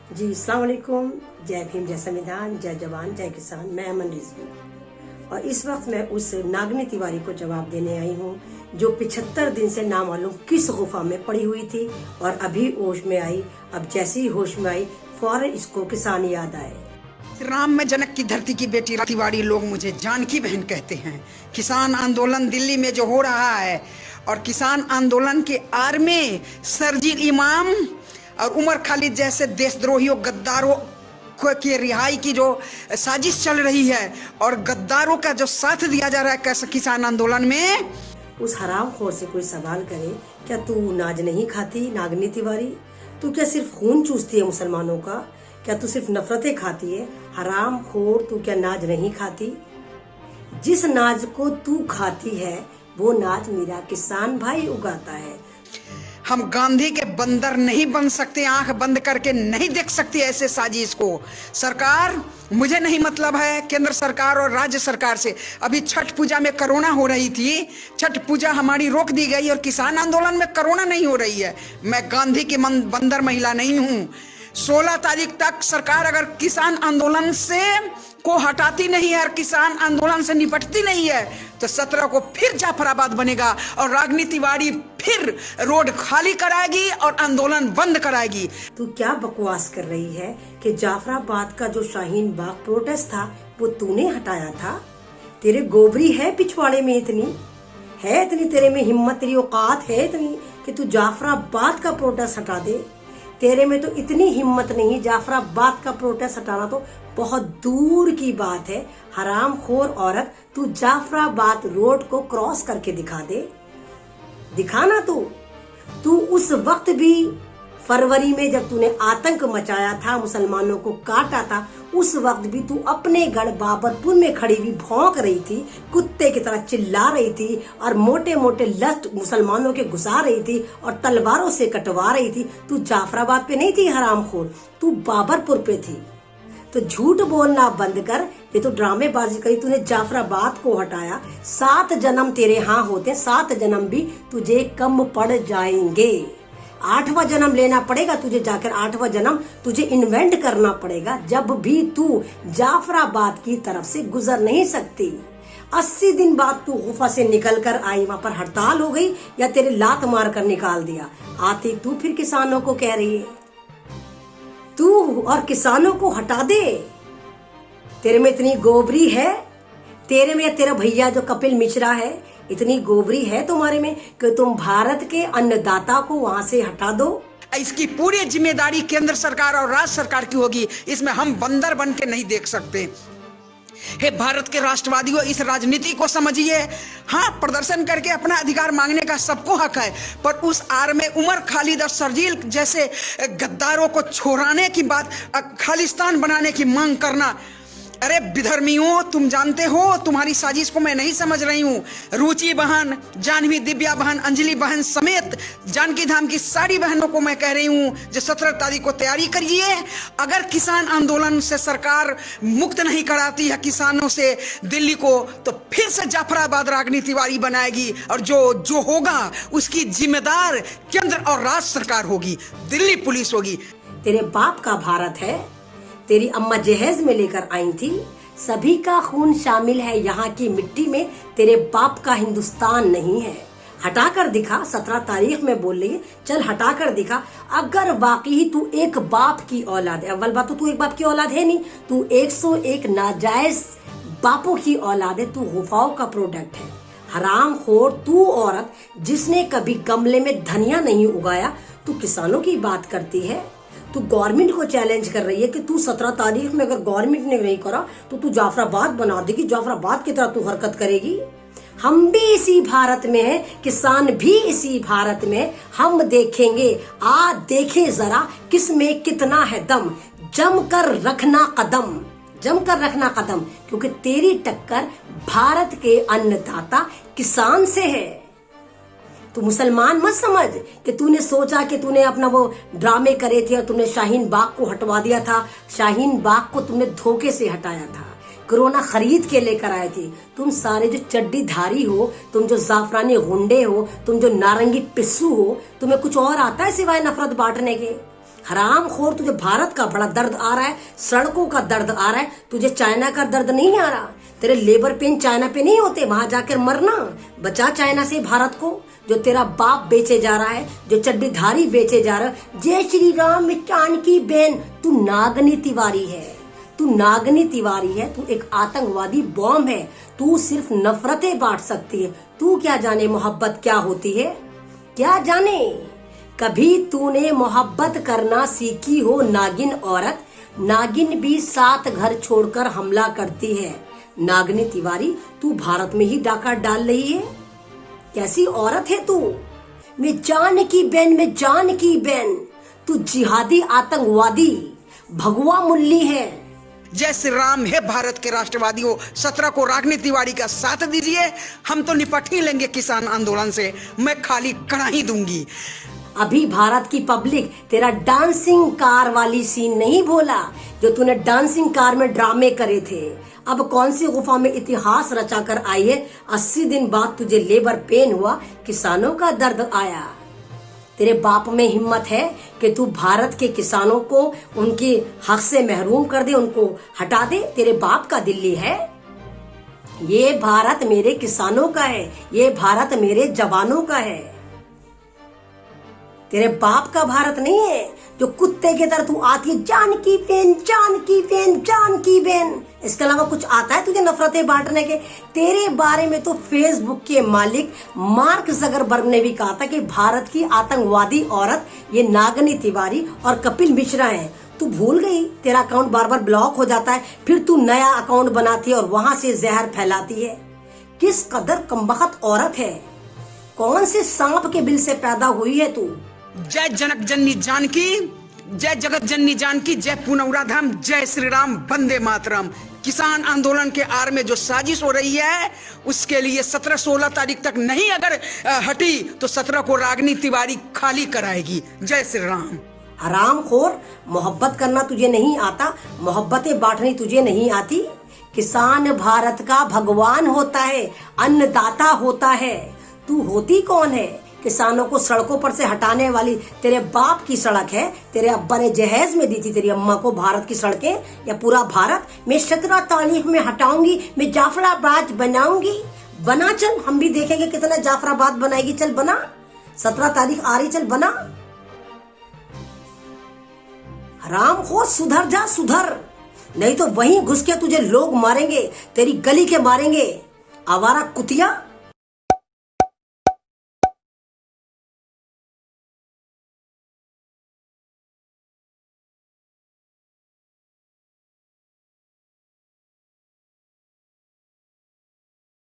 जी अस्सलाम वालेकुम। जय भीम, जय संविधान, जय जवान, जय किसान। मैं अमन रिजवी और इस वक्त मैं उस नागनी तिवारी को जवाब देने आई हूँ जो 75 दिन से नामालूम किस गुफा में पड़ी हुई थी और अभी होश में आई। अब जैसे ही होश में आई फौरन इसको किसान याद आए। राम में जनक की धरती की बेटी तिवारी, लोग मुझे जानकी बहन कहते हैं। किसान आंदोलन दिल्ली में जो हो रहा है और किसान आंदोलन के आड़ में सरजील इमाम और उमर खालिद जैसे देशद्रोहियों गद्दारों की रिहाई की जो साजिश चल रही है और गद्दारों का जो साथ दिया जा रहा है कैसे किसान आंदोलन में, उस हरामखोर से कोई सवाल करे, क्या तू नाज नहीं खाती नागनी तिवारी? तू क्या सिर्फ खून चूसती है मुसलमानों का? क्या तू सिर्फ नफरतें खाती है? हरामखोर, तू क्या नाज नहीं खाती? जिस नाज को तू खाती है वो नाज मेरा किसान भाई उगाता है। हम गांधी के बंदर नहीं बन सकते, आंख बंद करके नहीं देख सकती ऐसे साजिश को। सरकार, मुझे नहीं मतलब है केंद्र सरकार और राज्य सरकार से। अभी छठ पूजा में कोरोना हो रही थी, छठ पूजा हमारी रोक दी गई और किसान आंदोलन में कोरोना नहीं हो रही है। मैं गांधी की बंदर महिला नहीं हूं। 16 तारीख तक सरकार अगर किसान आंदोलन से को हटाती नहीं है और किसान आंदोलन से निपटती नहीं है तो 17 को फिर जाफराबाद बनेगा और रागनी तिवारी फिर रोड खाली कराएगी और आंदोलन बंद कराएगी। तू क्या बकवास कर रही है कि जाफराबाद का जो शाहीन बाग प्रोटेस्ट था वो तूने हटाया था? तेरे गोबरी है पिछवाड़े में, इतनी तेरे में हिम्मत, तेरी औकात है इतनी कि तू जाफराबाद का प्रोटेस्ट हटा दे? तेरे में तो इतनी हिम्मत नहीं, जाफराबाद का प्रोटेस्ट हटाना तो बहुत दूर की बात है। हरामखोर औरत, तू जाफराबाद रोड को क्रॉस करके दिखा दे, दिखाना। तू उस वक्त भी फरवरी में जब तूने आतंक मचाया था, मुसलमानों को काटा था, उस वक्त भी तू अपने गढ़ बाबरपुर में खड़ी हुई भौंक रही थी, कुत्ते की तरह चिल्ला रही थी और मोटे मोटे लश्त मुसलमानों के घुसा रही थी और तलवारों से कटवा रही थी। तू जाफराबाद पे नहीं थी हरामखोर, तू बाबरपुर पे थी। तो झूठ बोलना बंद कर, ये तो ड्रामेबाजी करी। तूने जाफराबाद को हटाया, 7 जन्म तेरे यहाँ होते, 7 जन्म भी तुझे कम पड़ जाएंगे। 8वां जन्म लेना पड़ेगा तुझे, जाकर 8वां जन्म तुझे इन्वेंट करना पड़ेगा जब भी तू जाफराबाद की तरफ से गुजर नहीं सकती। 80 दिन बाद तू गुफा से निकल कर आई, वहां पर हड़ताल हो गई या तेरे लात मार कर निकाल दिया? आती तू फिर किसानों को कह रही है तू और किसानों को हटा दे। तेरे में इतनी गोबरी है, तेरे में तेरा भैया जो कपिल मिश्रा है, इतनी गोबरी है तुम्हारे में कि तुम भारत के अन्नदाता को वहां से हटा दो। इसकी पूरी जिम्मेदारी केंद्र सरकार और राज्य सरकार की होगी। इसमें हम बंदर बन के नहीं देख सकते। हे भारत के राष्ट्रवादियों, इस राजनीति को समझिए। हाँ, प्रदर्शन करके अपना अधिकार मांगने का सबको हक है, पर उस आड़ में उमर खालिद और सरजील जैसे गद्दारों को छोड़ाने की बात, खालिस्तान बनाने की मांग करना, अरे विधर्मियों, तुम जानते हो तुम्हारी साजिश को मैं नहीं समझ रही हूँ। रुचि बहन, जानवी, दिव्या बहन, अंजलि बहन समेत जानकी धाम की सारी बहनों को मैं कह रही हूँ जो 17 तारीख को तैयारी करिए। अगर किसान आंदोलन से सरकार मुक्त नहीं कराती है किसानों से दिल्ली को, तो फिर से जाफराबाद रागनी तिवारी बनाएगी और जो होगा उसकी जिम्मेदार केंद्र और राज्य सरकार होगी, दिल्ली पुलिस होगी। तेरे बाप का भारत है, तेरी अम्मा जहेज में लेकर आई थी। सभी का खून शामिल है यहाँ की मिट्टी में, तेरे बाप का हिंदुस्तान नहीं है। हटा कर दिखा, 17 तारीख में बोल रही है, चल हटा कर दिखा। अगर वाकई तू एक बाप की औलाद है, अव्वल बात तो तू एक बाप की औलाद है नहीं, तू 101 नाजायज बापों की औलाद है। तू गुफाओं का प्रोडक्ट है। हरामखोर, तू औरत जिसने कभी गमले में धनिया नहीं उगाया, तू किसानों की बात करती है। तू गवर्नमेंट को चैलेंज कर रही है कि तू 17 तारीख में अगर गवर्नमेंट ने नहीं करा तो तू जाफराबाद बना देगी, जाफराबाद की तरह तू हरकत करेगी। हम भी इसी भारत में हैं, किसान भी इसी भारत में। हम देखेंगे, देखें जरा किस में कितना है दम। जमकर रखना कदम, जमकर रखना कदम, क्योंकि तेरी टक्कर भारत के अन्नदाता किसान से है। तू मुसलमान मत समझ कि तूने सोचा कि तूने अपना वो ड्रामे करे थे और तुमने शाहीन बाग को हटवा दिया था। शाहीन बाग को तुमने धोखे से हटाया था, कोरोना खरीद के लेकर आए थे। तुम सारे जो चड्डी धारी हो, तुम जो जाफरानी गुंडे हो, तुम जो नारंगी पिस्सू हो, तुम्हें कुछ और आता है सिवाय नफरत बांटने के? हरामखोर, तुझे भारत का बड़ा दर्द आ रहा है, सड़कों का दर्द आ रहा है, तुझे चाइना का दर्द नहीं आ रहा। तेरे लेबर पेन चाइना पे नहीं होते, वहां जाकर मरना। बचा चाइना से भारत को। जो तेरा बाप बेचे जा रहा है, जो चड्डीधारी बेचे जा रहा है। जय श्री राम जानकी बेन, तू नागनी तिवारी है, तू नागनी तिवारी है, तू एक आतंकवादी बॉम्ब है। तू सिर्फ नफरतें बांट सकती है। तू क्या जाने मोहब्बत क्या होती है, क्या जाने। कभी तूने मोहब्बत करना सीखी हो नागिन औरत, नागिन भी 7 घर छोड़कर हमला करती है। नागनी तिवारी, तू भारत में ही डाका डाल रही है। कैसी औरत है तू। मैं जानकी बेन, मैं जानकी बेन, तू जिहादी आतंकवादी भगवा मुल्ली है। जय श्री राम। है भारत के राष्ट्रवादियों, 17 को रागनी तिवारी का साथ दीजिए। हम तो निपट ही लेंगे किसान आंदोलन से, मैं खाली कड़ा ही दूंगी। अभी भारत की पब्लिक तेरा डांसिंग कार वाली सीन नहीं भूला, जो तूने डांसिंग कार में ड्रामे करे थे। अब कौन सी गुफा में इतिहास रचा कर आई है। 80 दिन बाद तुझे लेबर पेन हुआ, किसानों का दर्द आया। तेरे बाप में हिम्मत है कि तू भारत के किसानों को उनके हक से महरूम कर दे, उनको हटा दे। तेरे बाप का दिल्ली है। ये भारत मेरे किसानों का है, ये भारत मेरे जवानों का है, तेरे बाप का भारत नहीं है। जो कुत्ते की तरह तू आती है, जानकी बेन, जानकी बेन, जानकी बेन, इसके अलावा कुछ आता है तुझे नफरतें बांटने के। तेरे बारे में तो फेसबुक के मालिक मार्क जकरबर्ग ने भी कहा था कि भारत की आतंकवादी औरत ये नागनी तिवारी और कपिल मिश्रा है। तू भूल गई, तेरा अकाउंट बार बार ब्लॉक हो जाता है, फिर तू नया अकाउंट बनाती है और वहां से जहर फैलाती है। किस कदर कमबख्त औरत है, कौन से सांप के बिल से पैदा हुई है तू। जय जनक जननी जानकी, जय जगत जननी जानकी, जय पुनौरा धाम, जय श्री राम, वंदे मातरम। किसान आंदोलन के आड़ में जो साजिश हो रही है, उसके लिए 17-16 तारीख तक नहीं अगर हटी तो 17 को रागनी तिवारी खाली कराएगी। जय श्री राम। हरामखोर, मोहब्बत करना तुझे नहीं आता, मोहब्बतें बांटनी तुझे नहीं आती। किसान भारत का भगवान होता है, अन्नदाता होता है। तू होती कौन है किसानों को सड़कों पर से हटाने वाली। तेरे बाप की सड़क है, तेरे अब्बा ने जहेज में दी थी तेरी अम्मा को भारत की सड़कें, या पूरा भारत। मैं 17 तारीख में हटाऊंगी, मैं जाफराबाद बनाऊंगी। बना, चल हम भी देखेंगे कितना जाफराबाद बनाएगी। चल बना, 17 तारीख आ रही, चल बना। हरामखोर, सुधर जा, सुधर, नहीं तो वहीं घुस के तुझे लोग मारेंगे, तेरी गली के मारेंगे। आवारा कुतिया।